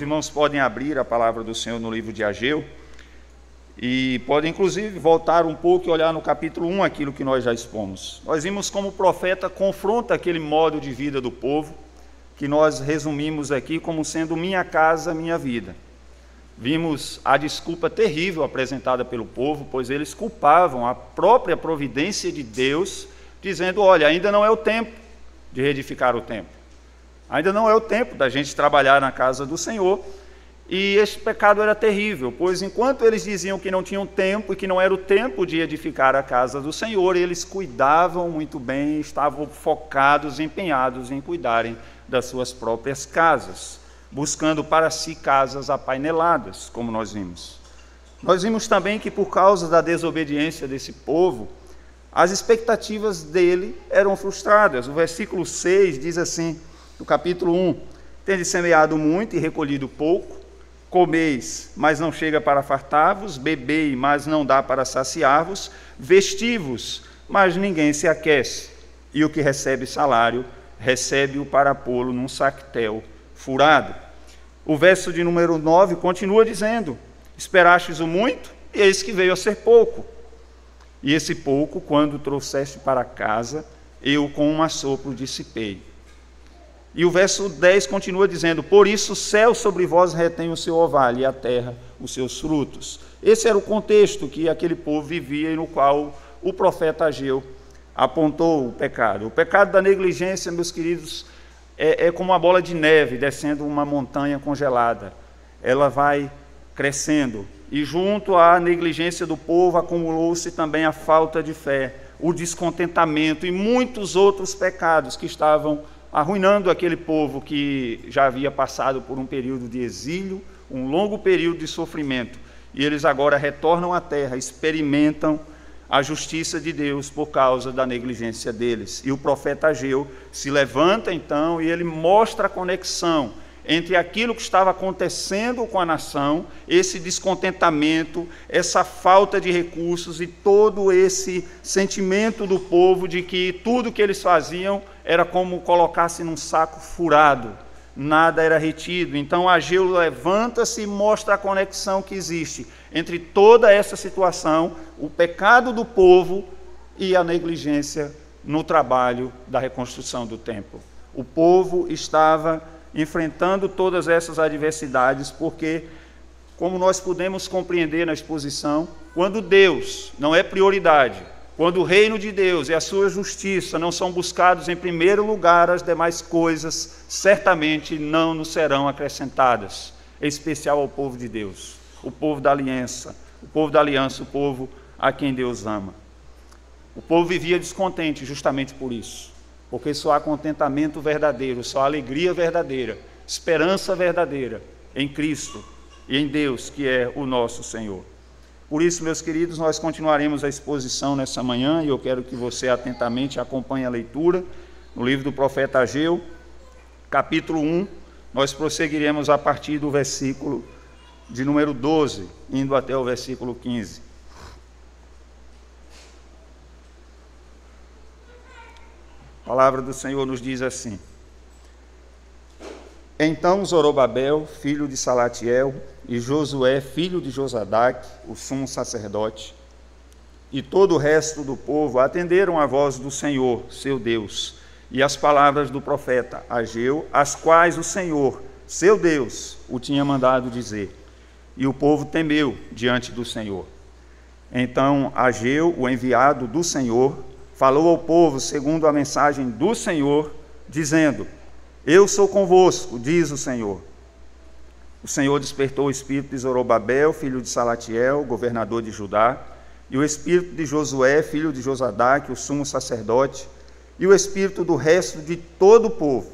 irmãos podem abrir a palavra do Senhor no livro de Ageu e podem, inclusive, voltar um pouco e olhar no capítulo 1 aquilo que nós já expomos. Nós vimos como o profeta confronta aquele modo de vida do povo, que nós resumimos aqui como sendo minha casa, minha vida. Vimos a desculpa terrível apresentada pelo povo, pois eles culpavam a própria providência de Deus, dizendo, olha, ainda não é o tempo de reedificar o templo. Ainda não é o tempo da gente trabalhar na casa do Senhor. E este pecado era terrível, pois enquanto eles diziam que não tinham tempo e que não era o tempo de edificar a casa do Senhor, eles cuidavam muito bem, estavam focados, empenhados em cuidarem das suas próprias casas, buscando para si casas apaineladas, como nós vimos. Nós vimos também que por causa da desobediência desse povo, as expectativas dele eram frustradas. O versículo 6 diz assim, no capítulo 1, tendes semeado muito e recolhido pouco, comeis, mas não chega para fartar-vos, bebei, mas não dá para saciar-vos, vestivos, mas ninguém se aquece, e o que recebe salário, recebe-o para pô-lo num sactel furado. O verso de número 9 continua dizendo, esperastes o muito, e eis que veio a ser pouco. E esse pouco, quando trouxeste para casa, eu com um assopro dissipei. E o verso 10 continua dizendo, por isso o céu sobre vós retém o seu orvalho e a terra os seus frutos. Esse era o contexto que aquele povo vivia e no qual o profeta Ageu apontou o pecado. O pecado da negligência, meus queridos, é como uma bola de neve descendo uma montanha congelada. Ela vai crescendo e junto à negligência do povo acumulou-se também a falta de fé, o descontentamento e muitos outros pecados que estavam arruinando aquele povo que já havia passado por um período de exílio, um longo período de sofrimento, e eles agora retornam à terra, experimentam a justiça de Deus por causa da negligência deles. E o profeta Ageu se levanta então e ele mostra a conexão entre aquilo que estava acontecendo com a nação, esse descontentamento, essa falta de recursos e todo esse sentimento do povo de que tudo que eles faziam era como colocar-se num saco furado, nada era retido. Então Ageu levanta-se e mostra a conexão que existe entre toda essa situação, o pecado do povo e a negligência no trabalho da reconstrução do templo. O povo estava enfrentando todas essas adversidades, porque, como nós pudemos compreender na exposição, quando Deus não é prioridade, quando o reino de Deus e a sua justiça não são buscados em primeiro lugar, as demais coisas certamente não nos serão acrescentadas, em especial ao povo de Deus, o povo da aliança, o povo a quem Deus ama. O povo vivia descontente justamente por isso, porque só há contentamento verdadeiro, só há alegria verdadeira, esperança verdadeira em Cristo e em Deus, que é o nosso Senhor. Por isso, meus queridos, nós continuaremos a exposição nessa manhã, e eu quero que você atentamente acompanhe a leitura no livro do profeta Ageu, capítulo 1, nós prosseguiremos a partir do versículo de número 12, indo até o versículo 15. A palavra do Senhor nos diz assim, então Zorobabel, filho de Salatiel, e Josué, filho de Josadaque, o sumo sacerdote, e todo o resto do povo atenderam a voz do Senhor, seu Deus, e as palavras do profeta Ageu, as quais o Senhor, seu Deus, o tinha mandado dizer. E o povo temeu diante do Senhor. Então Ageu, o enviado do Senhor, falou ao povo segundo a mensagem do Senhor, dizendo, eu sou convosco, diz o Senhor. O Senhor despertou o espírito de Zorobabel, filho de Salatiel, governador de Judá, e o espírito de Josué, filho de Josadaque, o sumo sacerdote, e o espírito do resto de todo o povo.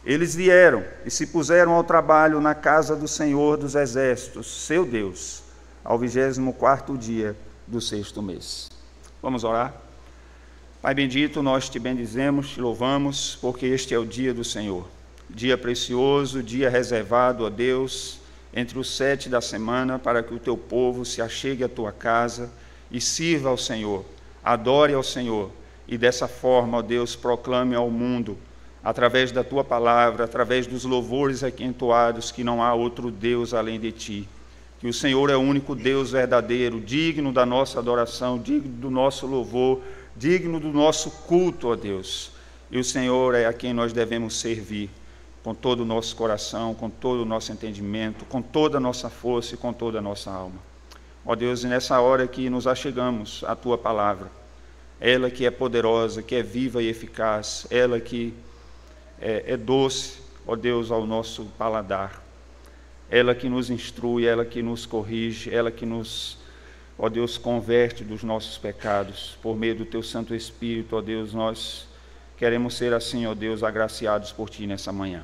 Eles vieram e se puseram ao trabalho na casa do Senhor dos Exércitos, seu Deus, ao 24º dia do 6º mês. Vamos orar? Pai bendito, nós te bendizemos, te louvamos, porque este é o dia do Senhor. Dia precioso, dia reservado a Deus, entre os 7 da semana, para que o teu povo se achegue à tua casa e sirva ao Senhor, adore ao Senhor, e dessa forma, ó Deus, proclame ao mundo através da tua palavra, através dos louvores aqui entoados, que não há outro Deus além de ti, que o Senhor é o único Deus verdadeiro, digno da nossa adoração, digno do nosso louvor, digno do nosso culto, ó Deus. E o Senhor é a quem nós devemos servir, com todo o nosso coração, com todo o nosso entendimento, com toda a nossa força e com toda a nossa alma. Ó Deus, e nessa hora que nos achegamos à tua palavra, ela que é poderosa, que é viva e eficaz, ela que é doce, ó Deus, ao nosso paladar, ela que nos instrui, ela que nos corrige, ela que nos, ó Deus, converte dos nossos pecados, por meio do teu Santo Espírito, ó Deus, nós queremos ser assim, ó Deus, agraciados por ti nessa manhã.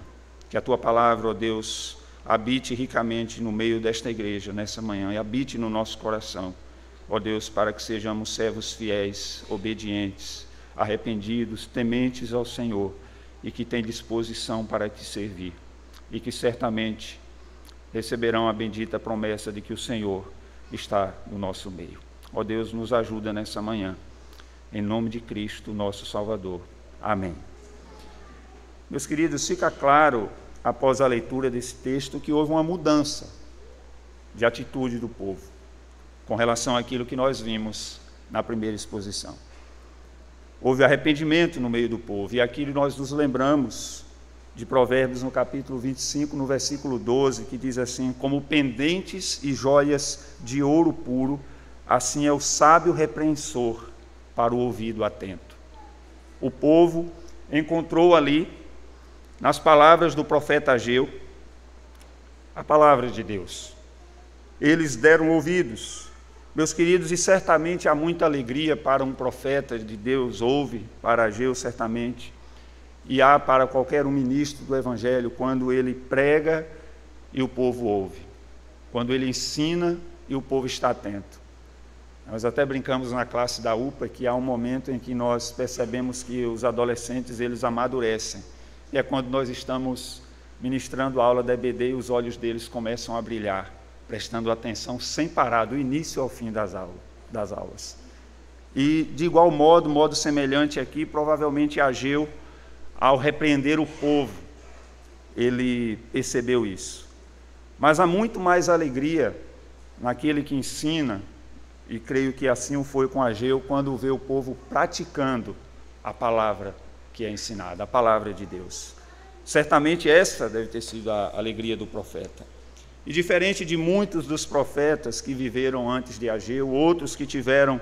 Que a tua palavra, ó Deus, habite ricamente no meio desta igreja nessa manhã e habite no nosso coração, ó Deus, para que sejamos servos fiéis, obedientes, arrependidos, tementes ao Senhor e que tem disposição para te servir e que certamente receberão a bendita promessa de que o Senhor está no nosso meio. Ó Deus, nos ajuda nessa manhã, em nome de Cristo, nosso Salvador. Amém. Meus queridos, fica claro, após a leitura desse texto, que houve uma mudança de atitude do povo com relação àquilo que nós vimos na primeira exposição. Houve arrependimento no meio do povo, e aqui nós nos lembramos de Provérbios no capítulo 25, no versículo 12, que diz assim: como pendentes e joias de ouro puro, assim é o sábio repreensor para o ouvido atento. O povo encontrou ali, nas palavras do profeta Ageu, a palavra de Deus. Eles deram ouvidos. Meus queridos, e certamente há muita alegria para um profeta de Deus, houve para Ageu certamente, e há para qualquer um ministro do Evangelho, quando ele prega e o povo ouve, quando ele ensina e o povo está atento. Nós até brincamos na classe da UPA que há um momento em que nós percebemos que os adolescentes, eles amadurecem, e é quando nós estamos ministrando a aula da EBD e os olhos deles começam a brilhar, prestando atenção sem parar, do início ao fim das aulas. E, de igual modo semelhante aqui, provavelmente Ageu, ao repreender o povo, ele percebeu isso. Mas há muito mais alegria naquele que ensina, e creio que assim o foi com Ageu, quando vê o povo praticando a palavra que é ensinada, a palavra de Deus. Certamente essa deve ter sido a alegria do profeta. E diferente de muitos dos profetas que viveram antes de Ageu, outros que tiveram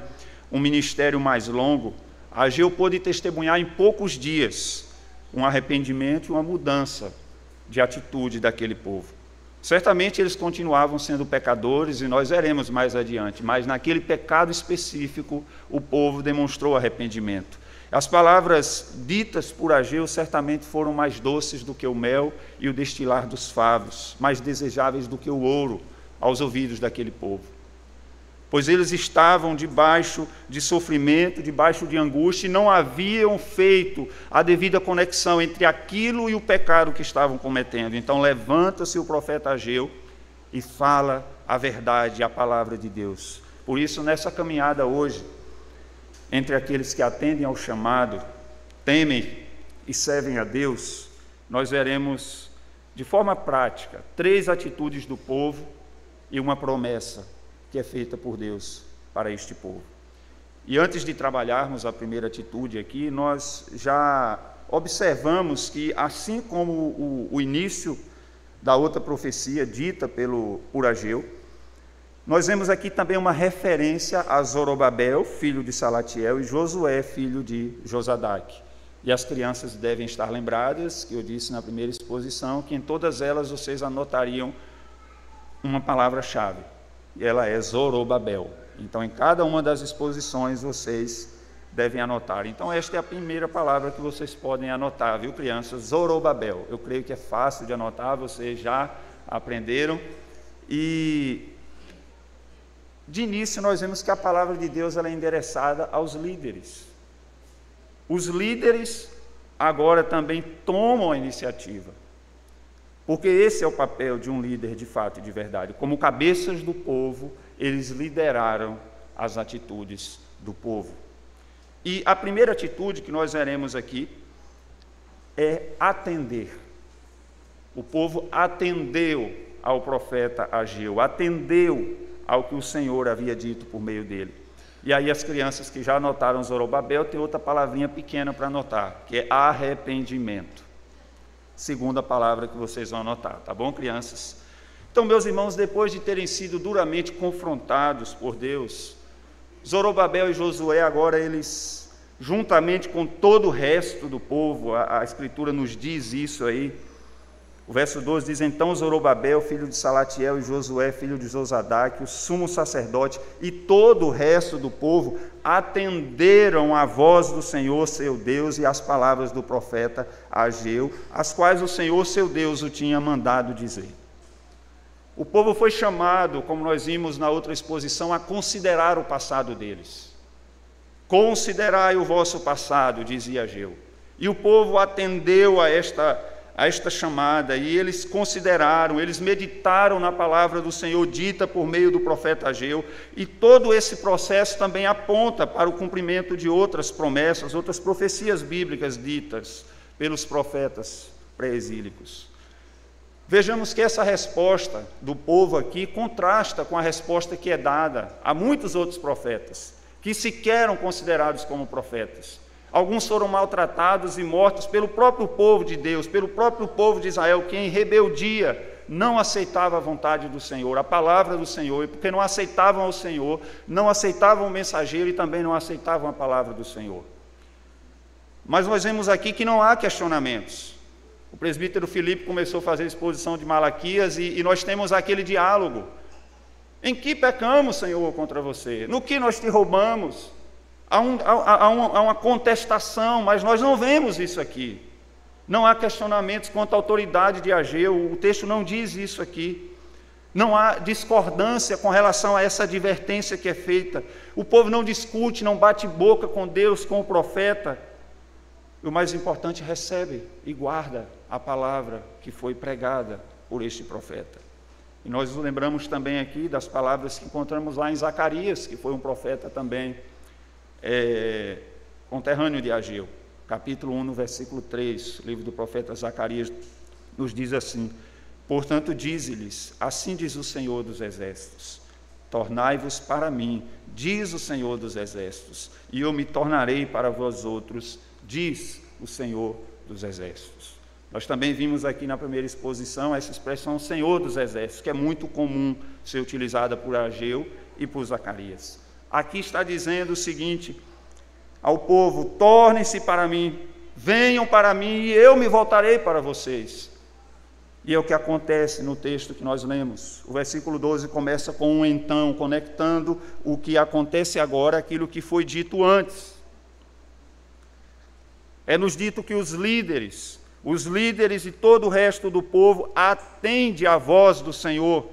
um ministério mais longo, Ageu pôde testemunhar em poucos dias um arrependimento e uma mudança de atitude daquele povo. Certamente eles continuavam sendo pecadores, e nós veremos mais adiante, mas naquele pecado específico o povo demonstrou arrependimento. As palavras ditas por Ageu certamente foram mais doces do que o mel e o destilar dos favos, mais desejáveis do que o ouro aos ouvidos daquele povo. Pois eles estavam debaixo de sofrimento, debaixo de angústia, e não haviam feito a devida conexão entre aquilo e o pecado que estavam cometendo. Então levanta-se o profeta Ageu e fala a verdade, a palavra de Deus. Por isso, nessa caminhada hoje, entre aqueles que atendem ao chamado, temem e servem a Deus, nós veremos de forma prática 3 atitudes do povo e uma promessa que é feita por Deus para este povo. E antes de trabalharmos a primeira atitude aqui, nós já observamos que, assim como o início da outra profecia dita por Ageu, nós vemos aqui também uma referência a Zorobabel, filho de Salatiel, e Josué, filho de Josadaque. E as crianças devem estar lembradas, que eu disse na primeira exposição, que em todas elas vocês anotariam uma palavra-chave, e ela é Zorobabel. Então, em cada uma das exposições, vocês devem anotar. Então, esta é a primeira palavra que vocês podem anotar, viu, crianças? Zorobabel. Eu creio que é fácil de anotar, vocês já aprenderam. E de início nós vemos que a palavra de Deus ela é endereçada aos líderes. Os líderes agora também tomam a iniciativa, porque esse é o papel de um líder de fato e de verdade. Como cabeças do povo, eles lideraram as atitudes do povo. E a primeira atitude que nós veremos aqui é atender. O povo atendeu ao profeta Ageu, atendeu ao que o Senhor havia dito por meio dele. E aí as crianças que já anotaram Zorobabel, tem outra palavrinha pequena para anotar, que é arrependimento. Segunda palavra que vocês vão anotar, tá bom, crianças? Então, meus irmãos, depois de terem sido duramente confrontados por Deus, Zorobabel e Josué, agora eles, juntamente com todo o resto do povo, a Escritura nos diz isso aí. O verso 12 diz: então Zorobabel, filho de Salatiel, e Josué, filho de Josadaque, o sumo sacerdote e todo o resto do povo atenderam à voz do Senhor seu Deus e às palavras do profeta Ageu, as quais o Senhor seu Deus o tinha mandado dizer. O povo foi chamado, como nós vimos na outra exposição, a considerar o passado deles. Considerai o vosso passado, dizia Ageu. E o povo atendeu a esta chamada, e eles consideraram, eles meditaram na palavra do Senhor dita por meio do profeta Ageu, e todo esse processo também aponta para o cumprimento de outras promessas, outras profecias bíblicas ditas pelos profetas pré-exílicos. Vejamos que essa resposta do povo aqui contrasta com a resposta que é dada a muitos outros profetas, que sequer eram considerados como profetas. Alguns foram maltratados e mortos pelo próprio povo de Deus, pelo próprio povo de Israel, que em rebeldia não aceitava a vontade do Senhor, a palavra do Senhor, e porque não aceitavam o Senhor, não aceitavam o mensageiro e também não aceitavam a palavra do Senhor. Mas nós vemos aqui que não há questionamentos. O presbítero Filipe começou a fazer a exposição de Malaquias e nós temos aquele diálogo. Em que pecamos, Senhor, contra você? No que nós te roubamos? Há uma contestação, mas nós não vemos isso aqui. Não há questionamentos quanto à autoridade de Ageu, o texto não diz isso aqui. Não há discordância com relação a essa advertência que é feita. O povo não discute, não bate boca com Deus, com o profeta. E o mais importante, recebe e guarda a palavra que foi pregada por este profeta. E nós nos lembramos também aqui das palavras que encontramos lá em Zacarias, que foi um profeta também conterrâneo de Ageu. Capítulo 1, no versículo 3, o livro do profeta Zacarias nos diz assim: portanto, dize-lhes, assim diz o Senhor dos Exércitos, tornai-vos para mim, diz o Senhor dos Exércitos, e eu me tornarei para vós outros, diz o Senhor dos Exércitos. Nós também vimos aqui na primeira exposição essa expressão Senhor dos Exércitos, que é muito comum ser utilizada por Ageu e por Zacarias. Aqui está dizendo o seguinte ao povo: tornem-se para mim, venham para mim e eu me voltarei para vocês. E é o que acontece no texto que nós lemos. O versículo 12 começa com um então, conectando o que acontece agora, aquilo que foi dito antes. É nos dito que os líderes e todo o resto do povo atende à voz do Senhor.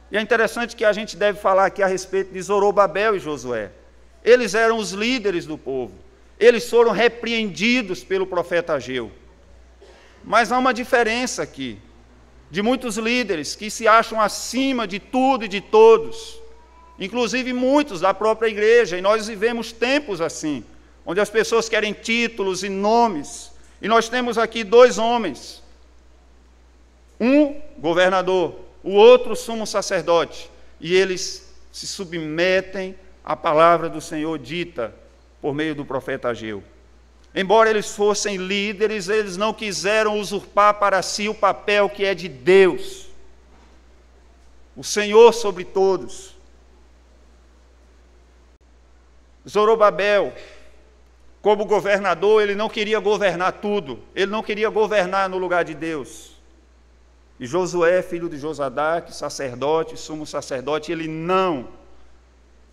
E é interessante que a gente deve falar aqui a respeito de Zorobabel e Josué. Eles eram os líderes do povo. Eles foram repreendidos pelo profeta Ageu. Mas há uma diferença aqui, de muitos líderes que se acham acima de tudo e de todos, inclusive muitos da própria igreja, e nós vivemos tempos assim, onde as pessoas querem títulos e nomes, e nós temos aqui dois homens, um governador, o outro sumo sacerdote, e eles se submetem à palavra do Senhor dita por meio do profeta Ageu. Embora eles fossem líderes, eles não quiseram usurpar para si o papel que é de Deus, o Senhor sobre todos. Zorobabel, como governador, ele não queria governar tudo, ele não queria governar no lugar de Deus. E Josué, filho de Josadaque, sacerdote, sumo sacerdote, ele não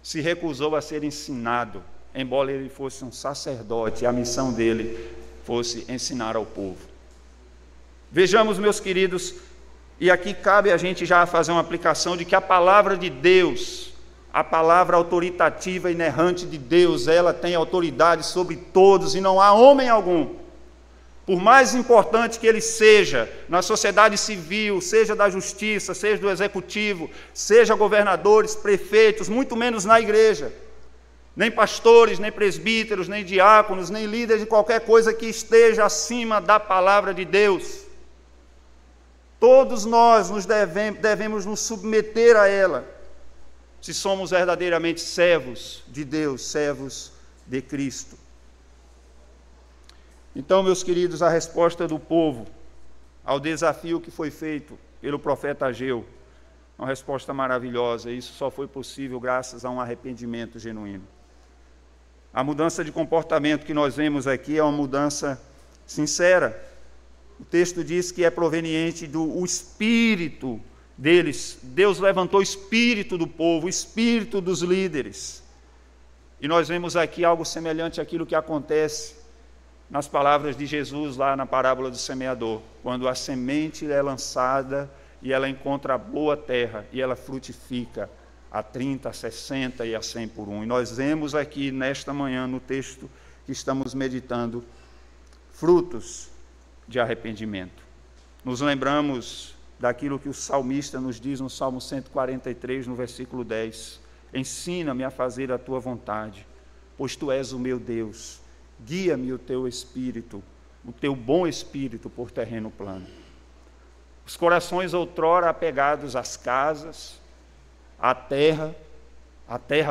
se recusou a ser ensinado, embora ele fosse um sacerdote, a missão dele fosse ensinar ao povo. Vejamos, meus queridos, e aqui cabe a gente já fazer uma aplicação de que a palavra de Deus, a palavra autoritativa e inerrante de Deus, ela tem autoridade sobre todos e não há homem algum, por mais importante que ele seja na sociedade civil, seja da justiça, seja do executivo, seja governadores, prefeitos, muito menos na igreja. nem pastores, nem presbíteros, nem diáconos, nem líderes de qualquer coisa que esteja acima da palavra de Deus. Todos nós devemos nos submeter a ela, se somos verdadeiramente servos de Deus, servos de Cristo. Então, meus queridos, a resposta do povo ao desafio que foi feito pelo profeta Ageu, uma resposta maravilhosa. Isso só foi possível graças a um arrependimento genuíno. A mudança de comportamento que nós vemos aqui é uma mudança sincera. O texto diz que é proveniente do espírito deles. Deus levantou o espírito do povo, o espírito dos líderes. E nós vemos aqui algo semelhante àquilo que acontece nas palavras de Jesus lá na parábola do semeador, quando a semente é lançada e ela encontra a boa terra e ela frutifica a 30, a 60 e a 100 por um. E nós vemos aqui nesta manhã, no texto que estamos meditando, frutos de arrependimento. Nos lembramos daquilo que o salmista nos diz no Salmo 143, no versículo 10. Ensina-me a fazer a tua vontade, pois tu és o meu Deus. Guia-me o teu espírito, o teu bom espírito por terreno plano. Os corações outrora apegados às casas, à terra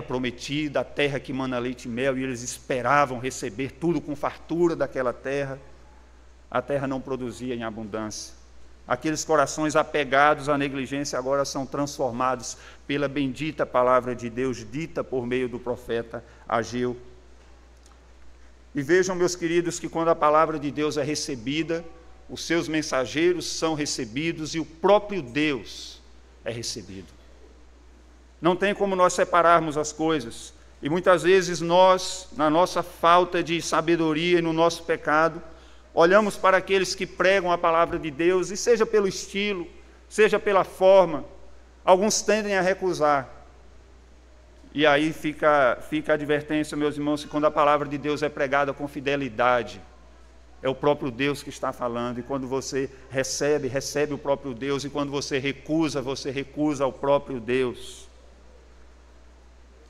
prometida, a terra que mana leite e mel, e eles esperavam receber tudo com fartura daquela terra. A terra não produzia em abundância. Aqueles corações apegados à negligência agora são transformados pela bendita palavra de Deus, dita por meio do profeta Ageu. E vejam, meus queridos, que quando a palavra de Deus é recebida, os seus mensageiros são recebidos e o próprio Deus é recebido. Não tem como nós separarmos as coisas. E muitas vezes nós, na nossa falta de sabedoria e no nosso pecado, olhamos para aqueles que pregam a palavra de Deus, e seja pelo estilo, seja pela forma, alguns tendem a recusar. E aí fica a advertência, meus irmãos, que quando a palavra de Deus é pregada com fidelidade, é o próprio Deus que está falando, e quando você recebe o próprio Deus, e quando você recusa ao próprio Deus.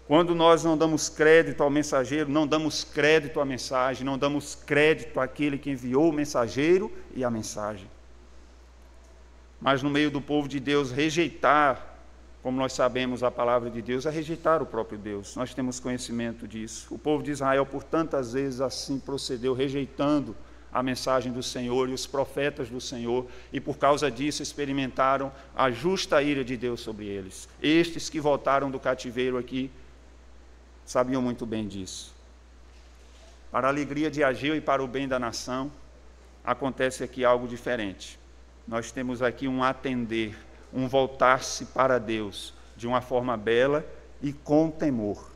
Quando nós não damos crédito ao mensageiro, não damos crédito à mensagem, não damos crédito àquele que enviou o mensageiro e a mensagem. Mas no meio do povo de Deus, rejeitar, como nós sabemos, a palavra de Deus, é rejeitar o próprio Deus. Nós temos conhecimento disso. O povo de Israel, por tantas vezes, assim procedeu, rejeitando a mensagem do Senhor e os profetas do Senhor, e por causa disso experimentaram a justa ira de Deus sobre eles. Estes que voltaram do cativeiro aqui sabiam muito bem disso. Para a alegria de Ageu e para o bem da nação, acontece aqui algo diferente. Nós temos aqui um atender, um voltar-se para Deus de uma forma bela e com temor.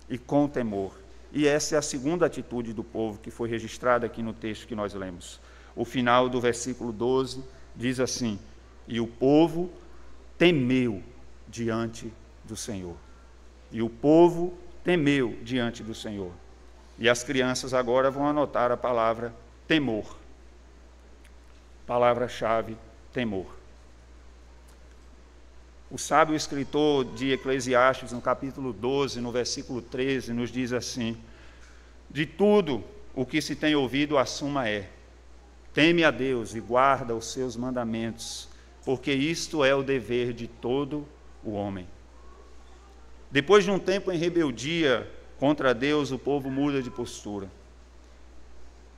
E com temor. E essa é a segunda atitude do povo que foi registrada aqui no texto que nós lemos. O final do versículo 12 diz assim: e o povo temeu diante do Senhor. E o povo temeu diante do Senhor. E as crianças agora vão anotar a palavra temor. Palavra-chave, temor. O sábio escritor de Eclesiastes, no capítulo 12, no versículo 13, nos diz assim: de tudo o que se tem ouvido, a suma é: teme a Deus e guarda os seus mandamentos, porque isto é o dever de todo o homem. Depois de um tempo em rebeldia contra Deus, o povo muda de postura.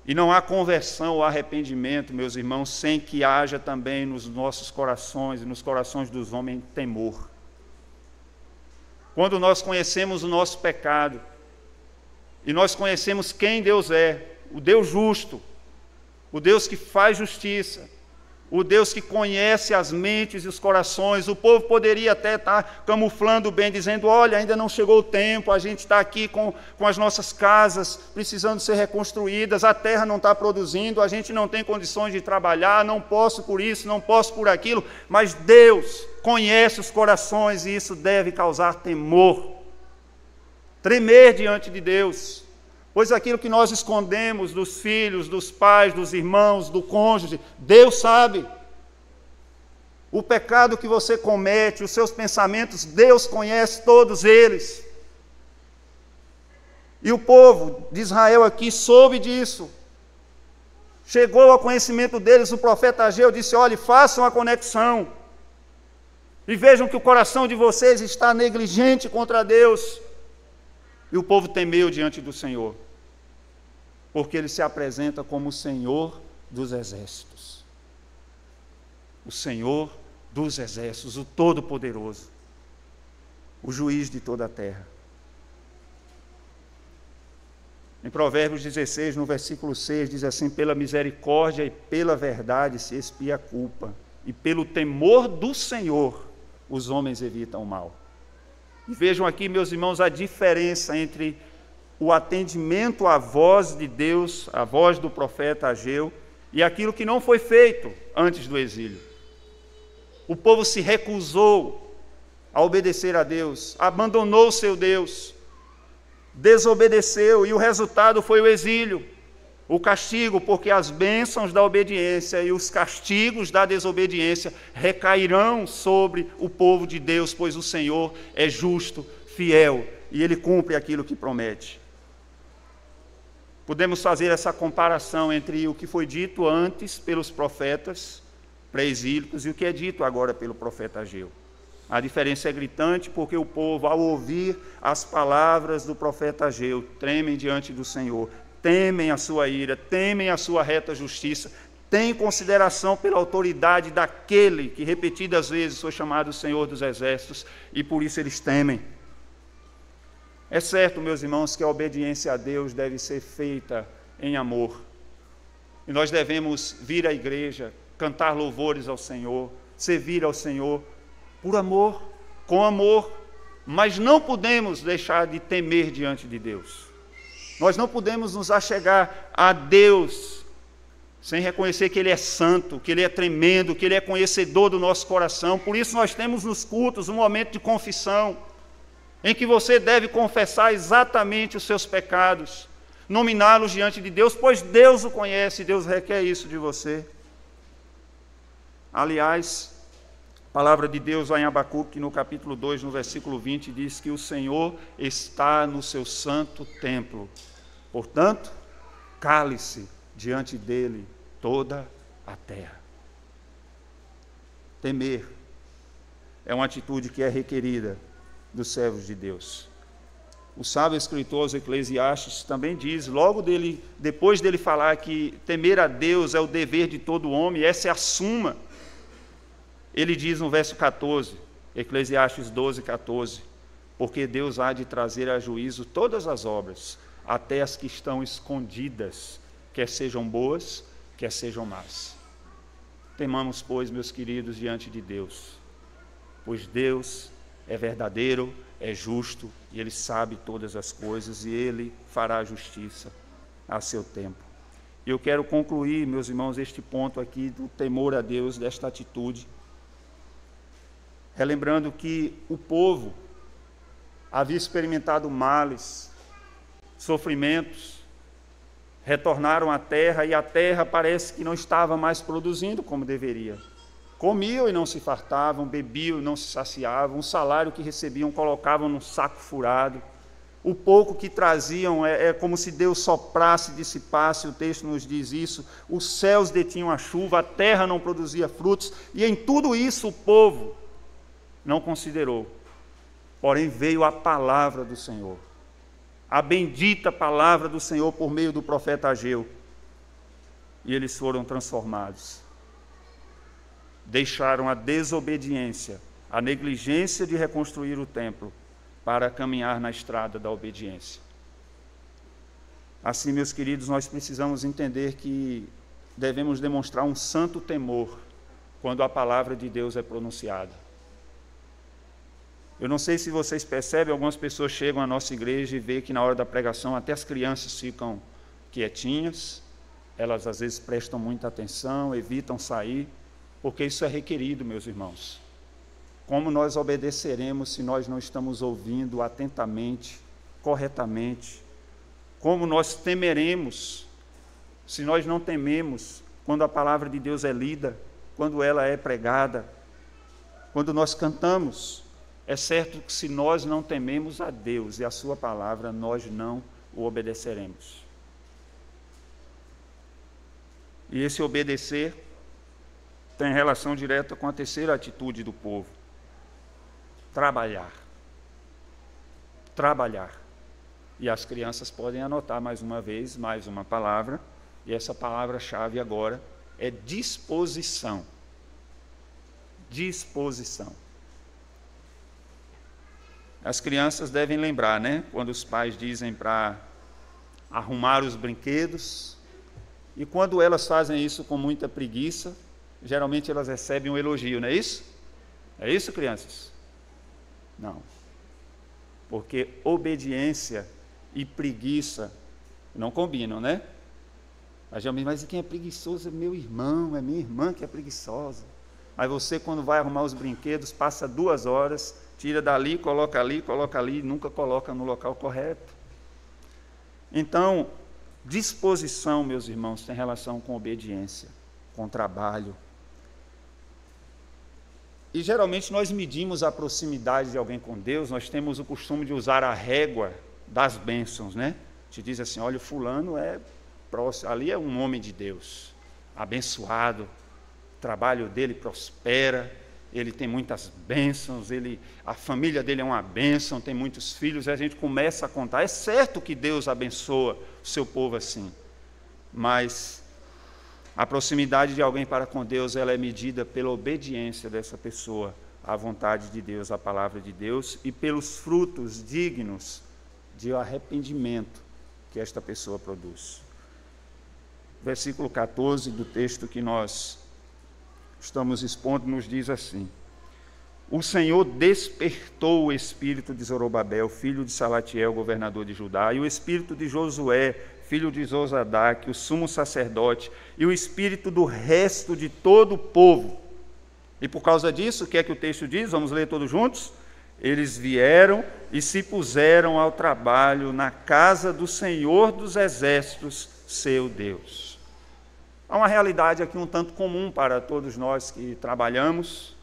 E não há conversão ou arrependimento, meus irmãos, sem que haja também nos nossos corações e nos corações dos homens temor. Quando nós conhecemos o nosso pecado, e nós conhecemos quem Deus é, o Deus justo, o Deus que faz justiça, o Deus que conhece as mentes e os corações, o povo poderia até estar camuflando bem, dizendo: olha, ainda não chegou o tempo, a gente está aqui com as nossas casas precisando ser reconstruídas, a terra não está produzindo, a gente não tem condições de trabalhar, não posso por isso, não posso por aquilo, mas Deus conhece os corações e isso deve causar temor, tremer diante de Deus. Pois aquilo que nós escondemos dos filhos, dos pais, dos irmãos, do cônjuge, Deus sabe. O pecado que você comete, os seus pensamentos, Deus conhece todos eles. E o povo de Israel aqui soube disso. Chegou ao conhecimento deles, o profeta Ageu disse: olhe, façam a conexão. E vejam que o coração de vocês está negligente contra Deus. E o povo temeu diante do Senhor, porque ele se apresenta como o Senhor dos exércitos. O Senhor dos exércitos, o Todo-Poderoso, o juiz de toda a terra. Em Provérbios 16, no versículo 6, diz assim: pela misericórdia e pela verdade se expia a culpa, e pelo temor do Senhor os homens evitam o mal. E vejam aqui, meus irmãos, a diferença entre o atendimento à voz de Deus, a voz do profeta Ageu, e aquilo que não foi feito antes do exílio. O povo se recusou a obedecer a Deus, abandonou o seu Deus, desobedeceu, e o resultado foi o exílio, o castigo, porque as bênçãos da obediência e os castigos da desobediência recairão sobre o povo de Deus, pois o Senhor é justo, fiel, e Ele cumpre aquilo que promete. Podemos fazer essa comparação entre o que foi dito antes pelos profetas pré-exílicos e o que é dito agora pelo profeta Ageu. A diferença é gritante, porque o povo, ao ouvir as palavras do profeta Ageu, tremem diante do Senhor, temem a sua ira, temem a sua reta justiça, têm consideração pela autoridade daquele que repetidas vezes foi chamado Senhor dos Exércitos, e por isso eles temem. É certo, meus irmãos, que a obediência a Deus deve ser feita em amor. E nós devemos vir à igreja, cantar louvores ao Senhor, servir ao Senhor, por amor, com amor, mas não podemos deixar de temer diante de Deus. Nós não podemos nos achegar a Deus sem reconhecer que Ele é santo, que Ele é tremendo, que Ele é conhecedor do nosso coração. Por isso nós temos nos cultos um momento de confissão, em que você deve confessar exatamente os seus pecados, nominá-los diante de Deus, pois Deus o conhece, Deus requer isso de você. Aliás, a palavra de Deus lá em Abacuque, no capítulo 2, no versículo 20, diz que o Senhor está no seu santo templo. Portanto, cale-se diante dele toda a terra. Temer é uma atitude que é requerida dos servos de Deus. O sábio escritor Eclesiastes também diz, depois dele falar que temer a Deus é o dever de todo homem, essa é a suma. Ele diz no verso 14, Eclesiastes 12, 14, porque Deus há de trazer a juízo todas as obras, até as que estão escondidas, quer sejam boas, quer sejam más. Temamos, pois, meus queridos, diante de Deus, pois Deus é verdadeiro, é justo, e Ele sabe todas as coisas, e Ele fará justiça a seu tempo. E eu quero concluir, meus irmãos, este ponto aqui do temor a Deus, desta atitude, relembrando que o povo havia experimentado males, sofrimentos, retornaram à terra, e a terra parece que não estava mais produzindo como deveria. Comiam e não se fartavam, bebiam e não se saciavam, o salário que recebiam colocavam num saco furado, o pouco que traziam é como se Deus soprasse e dissipasse, o texto nos diz isso, os céus detinham a chuva, a terra não produzia frutos, e em tudo isso o povo não considerou. Porém veio a palavra do Senhor, a bendita palavra do Senhor por meio do profeta Ageu, e eles foram transformados. Deixaram a desobediência, a negligência de reconstruir o templo, para caminhar na estrada da obediência. Assim, meus queridos, nós precisamos entender que devemos demonstrar um santo temor quando a palavra de Deus é pronunciada. Eu não sei se vocês percebem, algumas pessoas chegam à nossa igreja e veem que na hora da pregação até as crianças ficam quietinhas, elas às vezes prestam muita atenção, evitam sair, porque isso é requerido, meus irmãos. Como nós obedeceremos se nós não estamos ouvindo atentamente, corretamente? Como nós temeremos se nós não tememos quando a palavra de Deus é lida, quando ela é pregada, quando nós cantamos? É certo que se nós não tememos a Deus e a sua palavra, nós não o obedeceremos. E esse obedecer tem relação direta com a terceira atitude do povo: trabalhar. Trabalhar. E as crianças podem anotar mais uma vez, mais uma palavra, e essa palavra-chave agora é disposição. Disposição. As crianças devem lembrar, né? Quando os pais dizem para arrumar os brinquedos, e quando elas fazem isso com muita preguiça, geralmente elas recebem um elogio, não é isso? É isso, crianças? Não. Porque obediência e preguiça não combinam, né? Mas quem é preguiçoso é meu irmão, é minha irmã que é preguiçosa. Aí você, quando vai arrumar os brinquedos, passa 2 horas, tira dali, coloca ali, e nunca coloca no local correto. Então, disposição, meus irmãos, tem relação com obediência, com trabalho. E geralmente nós medimos a proximidade de alguém com Deus, nós temos o costume de usar a régua das bênçãos, né? Te diz assim, olha, o fulano é próximo, ali é um homem de Deus, abençoado, o trabalho dele prospera, ele tem muitas bênçãos, a família dele é uma bênção, tem muitos filhos, e a gente começa a contar. É certo que Deus abençoa o seu povo assim, mas a proximidade de alguém para com Deus, ela é medida pela obediência dessa pessoa à vontade de Deus, à palavra de Deus, e pelos frutos dignos de arrependimento que esta pessoa produz. Versículo 14 do texto que nós estamos expondo nos diz assim: o Senhor despertou o espírito de Zorobabel, filho de Salatiel, governador de Judá, e o espírito de Josué, filho de Zosadaque, o sumo sacerdote, e o espírito do resto de todo o povo. E por causa disso, o que é que o texto diz? Vamos ler todos juntos? Eles vieram e se puseram ao trabalho na casa do Senhor dos Exércitos, seu Deus. Há uma realidade aqui um tanto comum para todos nós que trabalhamos.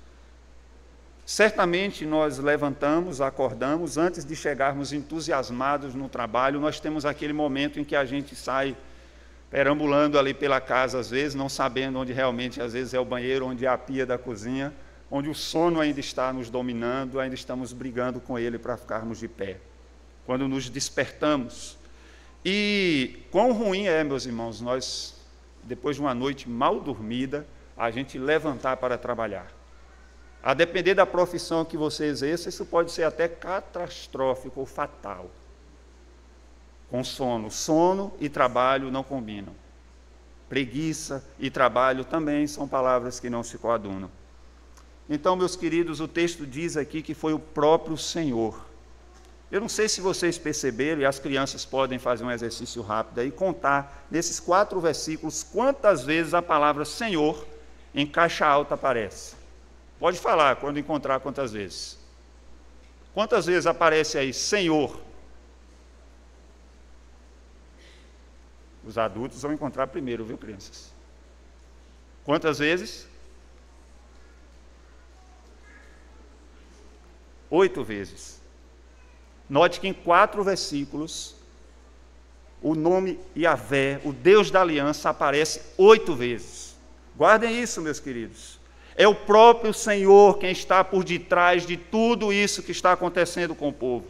Certamente nós levantamos, acordamos, antes de chegarmos entusiasmados no trabalho, nós temos aquele momento em que a gente sai perambulando ali pela casa, às vezes, não sabendo onde realmente, às vezes, é o banheiro, onde é a pia da cozinha, onde o sono ainda está nos dominando, ainda estamos brigando com ele para ficarmos de pé. Quando nos despertamos. E quão ruim é, meus irmãos, nós, depois de uma noite mal dormida, a gente levantar para trabalhar. A depender da profissão que você exerça, isso pode ser até catastrófico ou fatal. Com sono. Sono e trabalho não combinam. Preguiça e trabalho também são palavras que não se coadunam. Então, meus queridos, o texto diz aqui que foi o próprio Senhor. Eu não sei se vocês perceberam, e as crianças podem fazer um exercício rápido aí, contar nesses 4 versículos quantas vezes a palavra Senhor em caixa alta aparece. Pode falar quando encontrar quantas vezes. Quantas vezes aparece aí Senhor? Os adultos vão encontrar primeiro, viu, crianças? Quantas vezes? 8 vezes. Note que em 4 versículos, o nome Yahvé, o Deus da aliança, aparece 8 vezes. Guardem isso, meus queridos. É o próprio Senhor quem está por detrás de tudo isso que está acontecendo com o povo.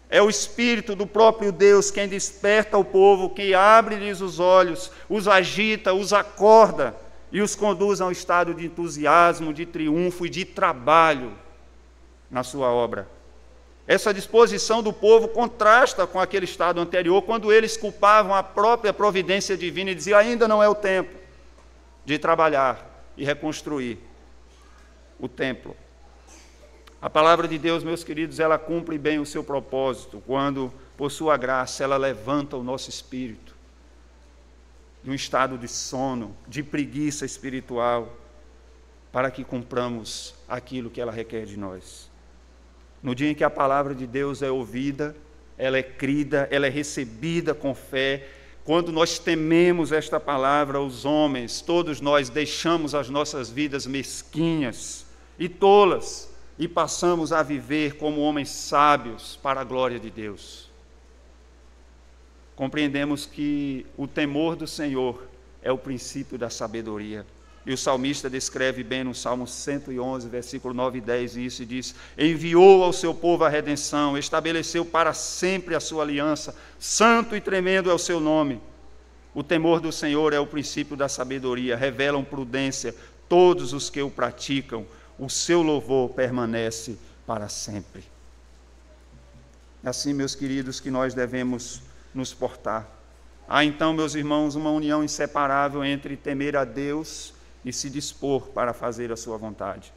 É o Espírito do próprio Deus quem desperta o povo, quem abre-lhes os olhos, os agita, os acorda e os conduz a um estado de entusiasmo, de triunfo e de trabalho na sua obra. Essa disposição do povo contrasta com aquele estado anterior, quando eles culpavam a própria providência divina e diziam: ainda não é o tempo de trabalhar e reconstruir o templo. A palavra de Deus, meus queridos, ela cumpre bem o seu propósito, quando, por sua graça, ela levanta o nosso espírito de um estado de sono, de preguiça espiritual, para que cumpramos aquilo que ela requer de nós. No dia em que a palavra de Deus é ouvida, ela é crida, ela é recebida com fé. Quando nós tememos esta palavra, os homens, todos nós deixamos as nossas vidas mesquinhas e tolas e passamos a viver como homens sábios para a glória de Deus. compreendemos que o temor do Senhor é o princípio da sabedoria. E o salmista descreve bem no Salmo 111, versículo 9 e 10, isso, e diz: enviou ao seu povo a redenção, estabeleceu para sempre a sua aliança, santo e tremendo é o seu nome. O temor do Senhor é o princípio da sabedoria, revelam prudência todos os que o praticam, o seu louvor permanece para sempre. É assim, meus queridos, que nós devemos nos portar. Há então, meus irmãos, uma união inseparável entre temer a Deus e se dispor para fazer a sua vontade.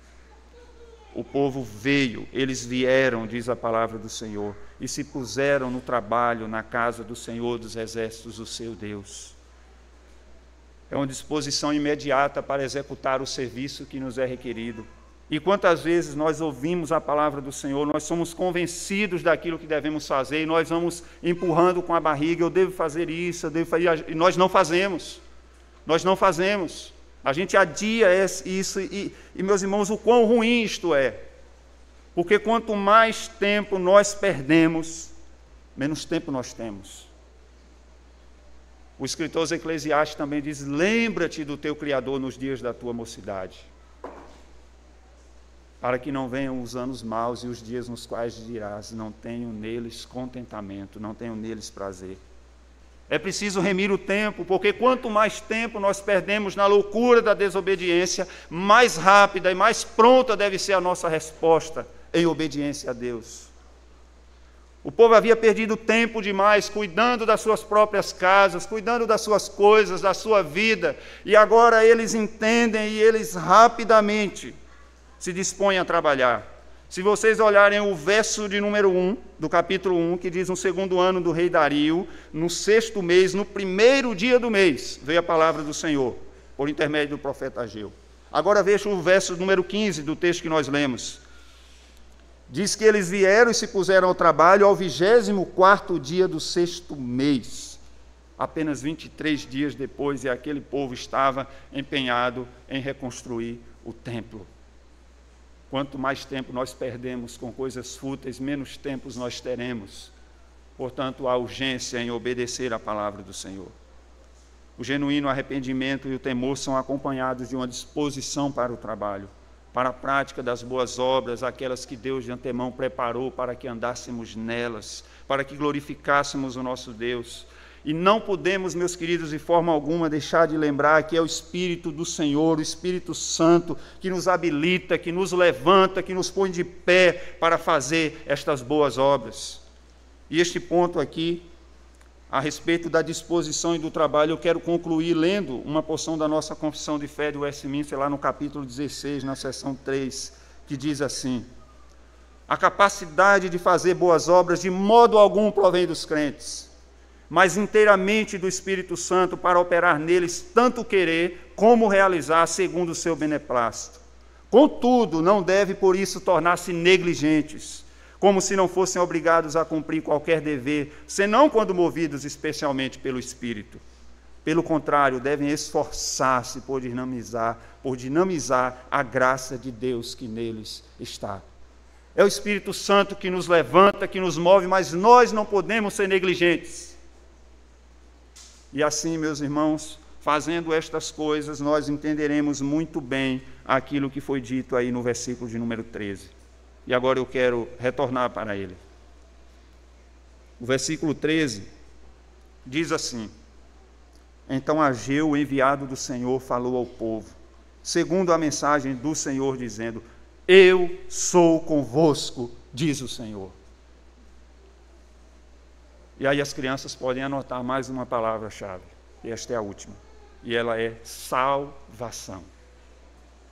O povo veio, eles vieram, diz a palavra do Senhor, e se puseram no trabalho na casa do Senhor dos Exércitos, o seu Deus. É uma disposição imediata para executar o serviço que nos é requerido. E quantas vezes nós ouvimos a palavra do Senhor, nós somos convencidos daquilo que devemos fazer, e nós vamos empurrando com a barriga: eu devo fazer isso, eu devo fazer... e nós não fazemos. Nós não fazemos. A gente adia isso, e meus irmãos, o quão ruim isto é. Porque quanto mais tempo nós perdemos, menos tempo nós temos. O escritor Eclesiastes também diz: lembra-te do teu Criador nos dias da tua mocidade, para que não venham os anos maus e os dias nos quais dirás: não tenho neles contentamento, não tenho neles prazer. É preciso remir o tempo, porque quanto mais tempo nós perdemos na loucura da desobediência, mais rápida e mais pronta deve ser a nossa resposta em obediência a Deus. O povo havia perdido tempo demais cuidando das suas próprias casas, cuidando das suas coisas, da sua vida, e agora eles entendem e eles rapidamente se dispõem a trabalhar. Se vocês olharem o verso de número 1, do capítulo 1, que diz: no segundo ano do rei Dario, no 6º mês, no primeiro dia do mês, veio a palavra do Senhor, por intermédio do profeta Ageu. Agora veja o verso número 15 do texto que nós lemos. Diz que eles vieram e se puseram ao trabalho ao 24º dia do 6º mês. Apenas 23 dias depois, e aquele povo estava empenhado em reconstruir o templo. Quanto mais tempo nós perdemos com coisas fúteis, menos tempo nós teremos. Portanto, há urgência em obedecer à palavra do Senhor. O genuíno arrependimento e o temor são acompanhados de uma disposição para o trabalho, para a prática das boas obras, aquelas que Deus de antemão preparou para que andássemos nelas, para que glorificássemos o nosso Deus. E não podemos, meus queridos, de forma alguma deixar de lembrar que é o Espírito do Senhor, o Espírito Santo, que nos habilita, que nos levanta, que nos põe de pé para fazer estas boas obras. E este ponto aqui, a respeito da disposição e do trabalho, eu quero concluir lendo uma porção da nossa Confissão de Fé de Westminster, lá no capítulo 16, na seção 3, que diz assim: a capacidade de fazer boas obras de modo algum provém dos crentes, mas inteiramente do Espírito Santo, para operar neles tanto querer como realizar segundo o seu beneplácito. Contudo, não deve por isso tornar-se negligentes, como se não fossem obrigados a cumprir qualquer dever, senão quando movidos especialmente pelo Espírito. Pelo contrário, devem esforçar-se por dinamizar a graça de Deus que neles está. É o Espírito Santo que nos levanta, que nos move, mas nós não podemos ser negligentes. E assim, meus irmãos, fazendo estas coisas, nós entenderemos muito bem aquilo que foi dito aí no versículo de número 13. E agora eu quero retornar para ele. O versículo 13 diz assim: então Ageu, o enviado do Senhor, falou ao povo, segundo a mensagem do Senhor, dizendo: eu sou convosco, diz o Senhor. E aí as crianças podem anotar mais uma palavra-chave, e esta é a última, e ela é salvação.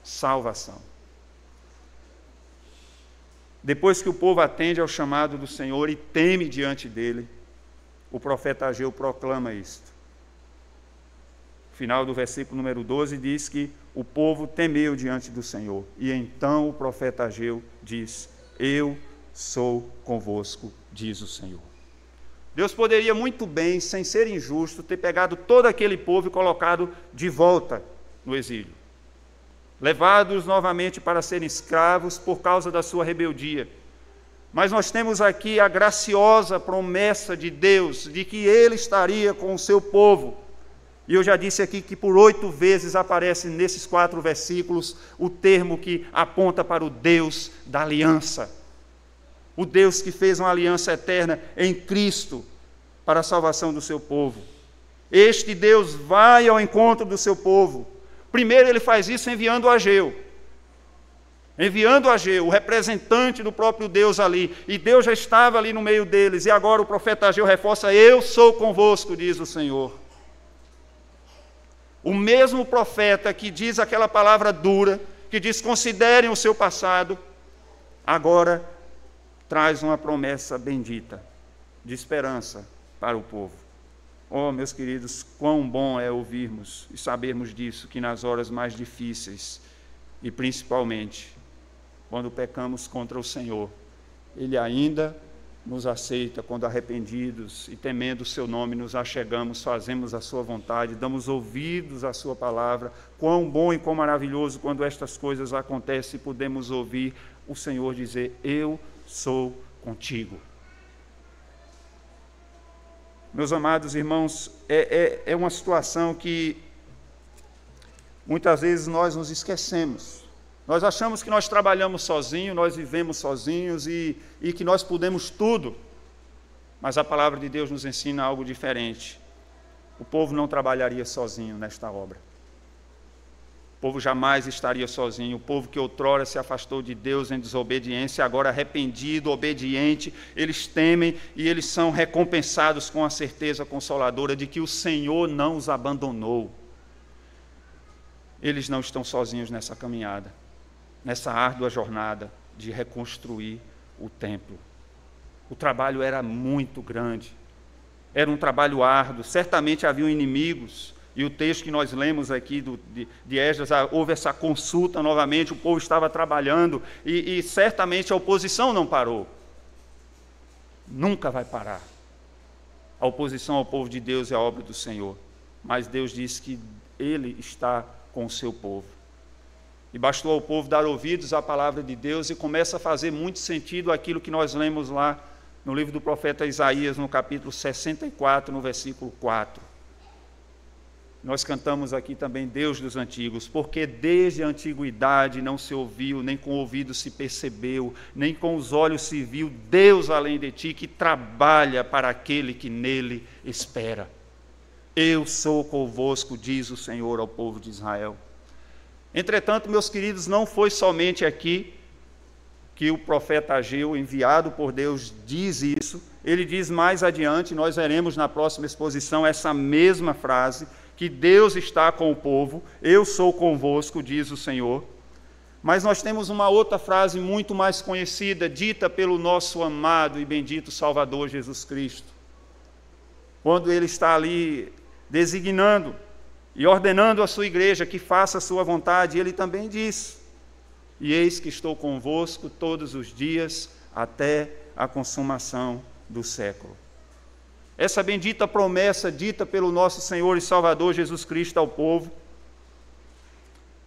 Salvação. Depois que o povo atende ao chamado do Senhor e teme diante dele, o profeta Ageu proclama isto. O final do versículo número 12 diz que o povo temeu diante do Senhor, e então o profeta Ageu diz: eu sou convosco, diz o Senhor. Deus poderia muito bem, sem ser injusto, ter pegado todo aquele povo e colocado de volta no exílio, levados novamente para serem escravos por causa da sua rebeldia. Mas nós temos aqui a graciosa promessa de Deus, de que Ele estaria com o seu povo. E eu já disse aqui que por 8 vezes aparece nesses 4 versículos o termo que aponta para o Deus da aliança. O Deus que fez uma aliança eterna em Cristo para a salvação do seu povo. Este Deus vai ao encontro do seu povo. Primeiro ele faz isso enviando Ageu. Enviando Ageu, o representante do próprio Deus ali. E Deus já estava ali no meio deles. E agora o profeta Ageu reforça: eu sou convosco, diz o Senhor. O mesmo profeta que diz aquela palavra dura, que diz considerem o seu passado, agora traz uma promessa bendita, de esperança para o povo. Oh, meus queridos, quão bom é ouvirmos e sabermos disso, que nas horas mais difíceis, e principalmente quando pecamos contra o Senhor, Ele ainda nos aceita quando arrependidos e temendo o seu nome nos achegamos, fazemos a sua vontade, damos ouvidos à sua palavra. Quão bom e quão maravilhoso quando estas coisas acontecem e podemos ouvir o Senhor dizer: eu sou contigo. Meus amados irmãos, é uma situação que muitas vezes nós nos esquecemos. Nós achamos que nós trabalhamos sozinhos, nós vivemos sozinhos e que nós podemos tudo. Mas a palavra de Deus nos ensina algo diferente. O povo não trabalharia sozinho nesta obra. O povo jamais estaria sozinho. O povo que outrora se afastou de Deus em desobediência, agora arrependido, obediente, eles temem e eles são recompensados com a certeza consoladora de que o Senhor não os abandonou. Eles não estão sozinhos nessa caminhada, nessa árdua jornada de reconstruir o templo. O trabalho era muito grande, era um trabalho árduo, certamente haviam inimigos, e o texto que nós lemos aqui de Esdras, houve essa consulta novamente, o povo estava trabalhando, e certamente a oposição não parou. Nunca vai parar. A oposição ao povo de Deus é a obra do Senhor, mas Deus diz que Ele está com o seu povo. E bastou ao povo dar ouvidos à palavra de Deus e começa a fazer muito sentido aquilo que nós lemos lá no livro do profeta Isaías, no capítulo 64, no versículo 4. Nós cantamos aqui também Deus dos antigos, porque desde a antiguidade não se ouviu, nem com o ouvido se percebeu, nem com os olhos se viu Deus além de ti, que trabalha para aquele que nele espera. Eu sou convosco, diz o Senhor ao povo de Israel. Entretanto, meus queridos, não foi somente aqui que o profeta Ageu, enviado por Deus, diz isso. Ele diz mais adiante, nós veremos na próxima exposição essa mesma frase, que Deus está com o povo, eu sou convosco, diz o Senhor. Mas nós temos uma outra frase muito mais conhecida, dita pelo nosso amado e bendito Salvador Jesus Cristo. Quando ele está ali designando e ordenando a sua igreja que faça a sua vontade, ele também diz: e eis que estou convosco todos os dias até a consumação do século. Essa bendita promessa dita pelo nosso Senhor e Salvador Jesus Cristo ao povo,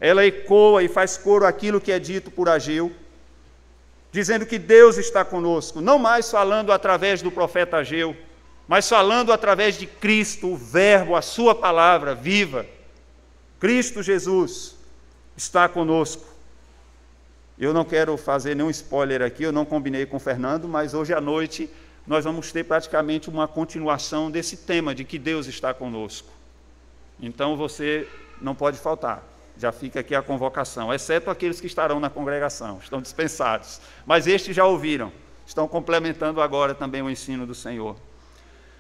ela ecoa e faz coro àquilo que é dito por Ageu, dizendo que Deus está conosco, não mais falando através do profeta Ageu, mas falando através de Cristo, o Verbo, a sua palavra viva. Cristo Jesus está conosco. Eu não quero fazer nenhum spoiler aqui, eu não combinei com o Fernando, mas hoje à noite nós vamos ter praticamente uma continuação desse tema de que Deus está conosco. Então você não pode faltar, já fica aqui a convocação, exceto aqueles que estarão na congregação, estão dispensados. Mas estes já ouviram, estão complementando agora também o ensino do Senhor.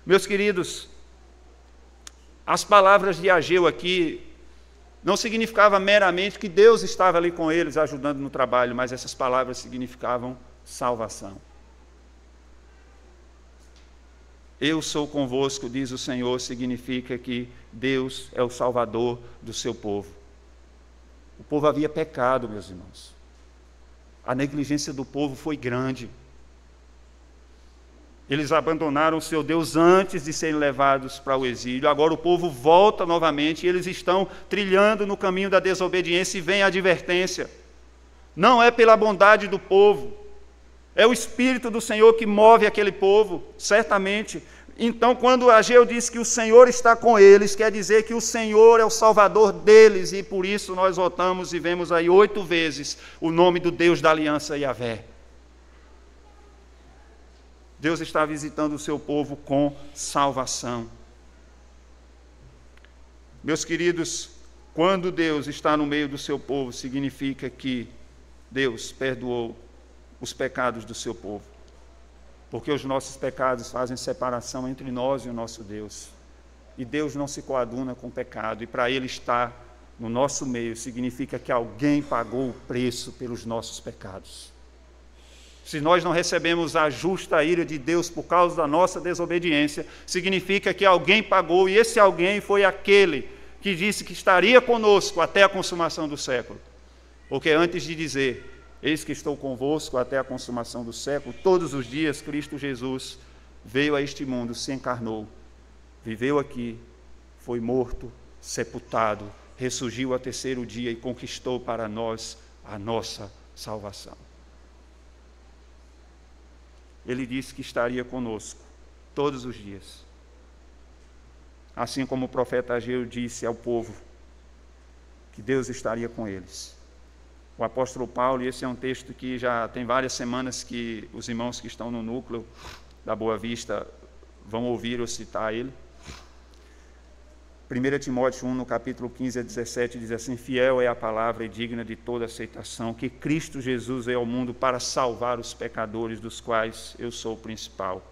Meus queridos, as palavras de Ageu aqui não significavam meramente que Deus estava ali com eles, ajudando no trabalho, mas essas palavras significavam salvação. Eu sou convosco, diz o Senhor, significa que Deus é o Salvador do seu povo. O povo havia pecado, meus irmãos. A negligência do povo foi grande. Eles abandonaram o seu Deus antes de serem levados para o exílio. Agora o povo volta novamente e eles estão trilhando no caminho da desobediência e vem a advertência. Não é pela bondade do povo, É o Espírito do Senhor que move aquele povo, certamente. Então, quando Ageu diz que o Senhor está com eles, quer dizer que o Senhor é o Salvador deles, e por isso nós voltamos e vemos aí 8 vezes o nome do Deus da aliança, Yahvé. Deus está visitando o seu povo com salvação. Meus queridos, quando Deus está no meio do seu povo, significa que Deus perdoou os pecados do seu povo. Porque os nossos pecados fazem separação entre nós e o nosso Deus. E Deus não se coaduna com o pecado. E para Ele estar no nosso meio, significa que alguém pagou o preço pelos nossos pecados. Se nós não recebemos a justa ira de Deus por causa da nossa desobediência, significa que alguém pagou, e esse alguém foi aquele que disse que estaria conosco até a consumação do século. Porque antes de dizer, eis que estou convosco até a consumação do século, todos os dias Cristo Jesus veio a este mundo, se encarnou, viveu aqui, foi morto, sepultado, ressurgiu ao 3º dia e conquistou para nós a nossa salvação. Ele disse que estaria conosco todos os dias. Assim como o profeta Ageu disse ao povo que Deus estaria com eles. O apóstolo Paulo, e esse é um texto que já tem várias semanas que os irmãos que estão no núcleo da Boa Vista vão ouvir ou citar ele. 1 Timóteo 1, no capítulo 15 a 17, diz assim: fiel é a palavra e digna de toda aceitação, que Cristo Jesus veio ao mundo para salvar os pecadores, dos quais eu sou o principal.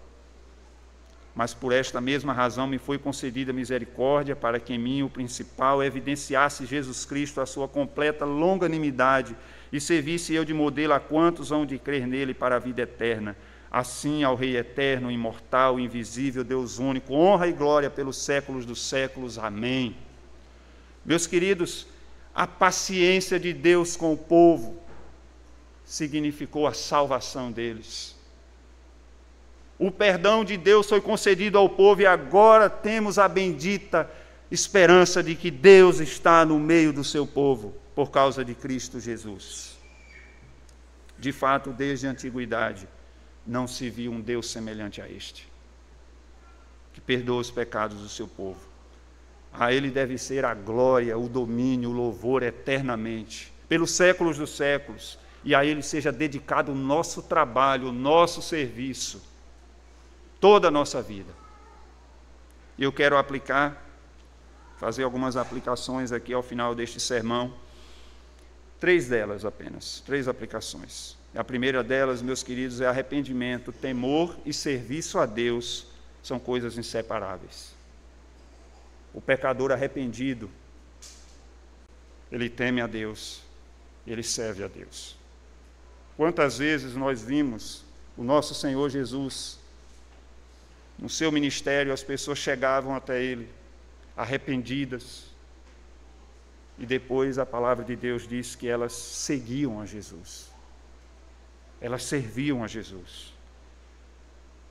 Mas por esta mesma razão me foi concedida misericórdia, para que em mim o principal evidenciasse Jesus Cristo a sua completa longanimidade, e servisse eu de modelo a quantos hão de crer nele para a vida eterna. Assim, ao Rei eterno, imortal, invisível, Deus único, honra e glória pelos séculos dos séculos. Amém. Meus queridos, a paciência de Deus com o povo significou a salvação deles. O perdão de Deus foi concedido ao povo e agora temos a bendita esperança de que Deus está no meio do seu povo por causa de Cristo Jesus. De fato, desde a antiguidade, não se viu um Deus semelhante a este, que perdoa os pecados do seu povo. A Ele deve ser a glória, o domínio, o louvor eternamente, pelos séculos dos séculos, e a Ele seja dedicado o nosso trabalho, o nosso serviço, toda a nossa vida. E eu quero fazer algumas aplicações aqui ao final deste sermão, 3 delas apenas, 3 aplicações. A primeira delas, meus queridos, é arrependimento. Temor e serviço a Deus são coisas inseparáveis. O pecador arrependido, ele teme a Deus, ele serve a Deus. Quantas vezes nós vimos o nosso Senhor Jesus, no seu ministério, as pessoas chegavam até Ele, arrependidas, e depois a palavra de Deus diz que elas seguiam a Jesus. Elas serviam a Jesus.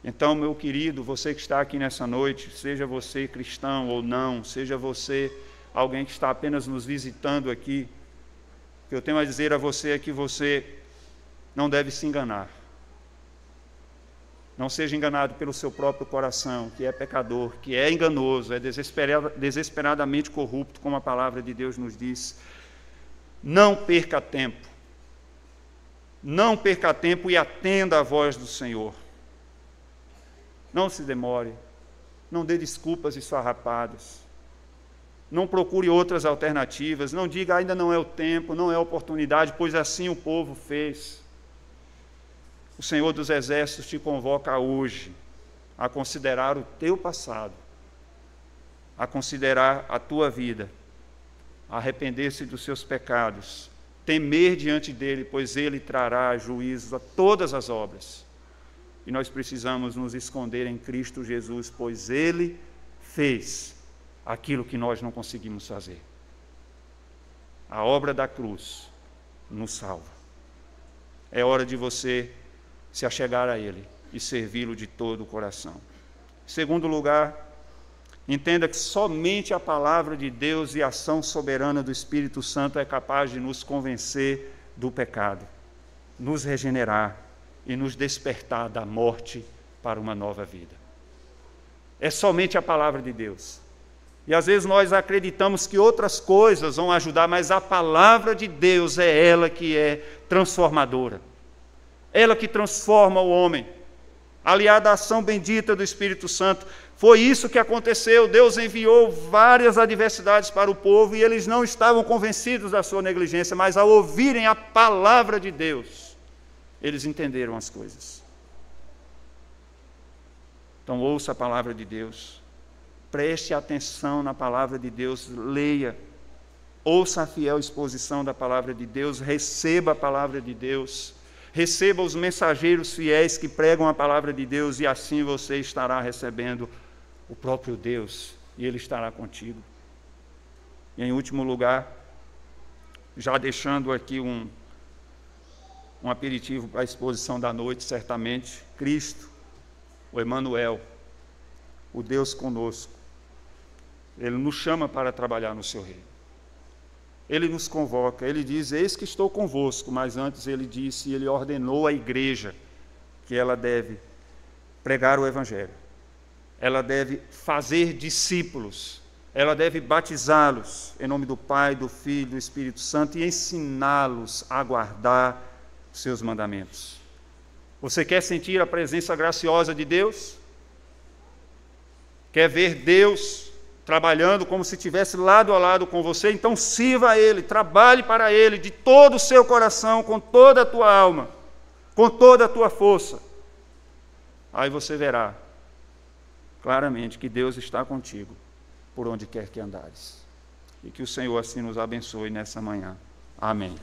Então, meu querido, você que está aqui nessa noite, seja você cristão ou não, seja você alguém que está apenas nos visitando aqui, o que eu tenho a dizer a você é que você não deve se enganar. Não seja enganado pelo seu próprio coração, que é pecador, que é enganoso, é desesperadamente corrupto, como a palavra de Deus nos diz. Não perca tempo. Não perca tempo e atenda à voz do Senhor. Não se demore, não dê desculpas esfarrapadas, não procure outras alternativas, não diga ainda não é o tempo, não é a oportunidade, pois assim o povo fez. O Senhor dos Exércitos te convoca hoje a considerar o teu passado, a considerar a tua vida, a arrepender-se dos seus pecados, temer diante dele, pois ele trará juízo a todas as obras. E nós precisamos nos esconder em Cristo Jesus, pois ele fez aquilo que nós não conseguimos fazer. A obra da cruz nos salva. É hora de você se achegar a ele e servi-lo de todo o coração. Em segundo lugar, entenda que somente a palavra de Deus e a ação soberana do Espírito Santo é capaz de nos convencer do pecado, nos regenerar, e nos despertar da morte para uma nova vida. É somente a palavra de Deus. E às vezes nós acreditamos que outras coisas vão ajudar, mas a palavra de Deus é ela que é transformadora. Ela que transforma o homem. Aliada à ação bendita do Espírito Santo. Foi isso que aconteceu. Deus enviou várias adversidades para o povo e eles não estavam convencidos da sua negligência, mas ao ouvirem a palavra de Deus, eles entenderam as coisas. Então ouça a palavra de Deus. Preste atenção na palavra de Deus, leia, ouça a fiel exposição da palavra de Deus, receba a palavra de Deus, receba os mensageiros fiéis que pregam a palavra de Deus e assim você estará recebendo o próprio Deus e Ele estará contigo. E em último lugar, já deixando aqui um aperitivo para a exposição da noite, certamente, Cristo, o Emanuel, o Deus conosco, Ele nos chama para trabalhar no seu reino. Ele nos convoca, Ele diz, eis que estou convosco, mas antes Ele disse, Ele ordenou à igreja que ela deve pregar o Evangelho, ela deve fazer discípulos, ela deve batizá-los em nome do Pai, do Filho e do Espírito Santo e ensiná-los a guardar os seus mandamentos. Você quer sentir a presença graciosa de Deus? Quer ver Deus trabalhando como se estivesse lado a lado com você? Então sirva a Ele, trabalhe para Ele de todo o seu coração, com toda a tua alma, com toda a tua força. Aí você verá claramente que Deus está contigo por onde quer que andares. E que o Senhor assim nos abençoe nessa manhã. Amém.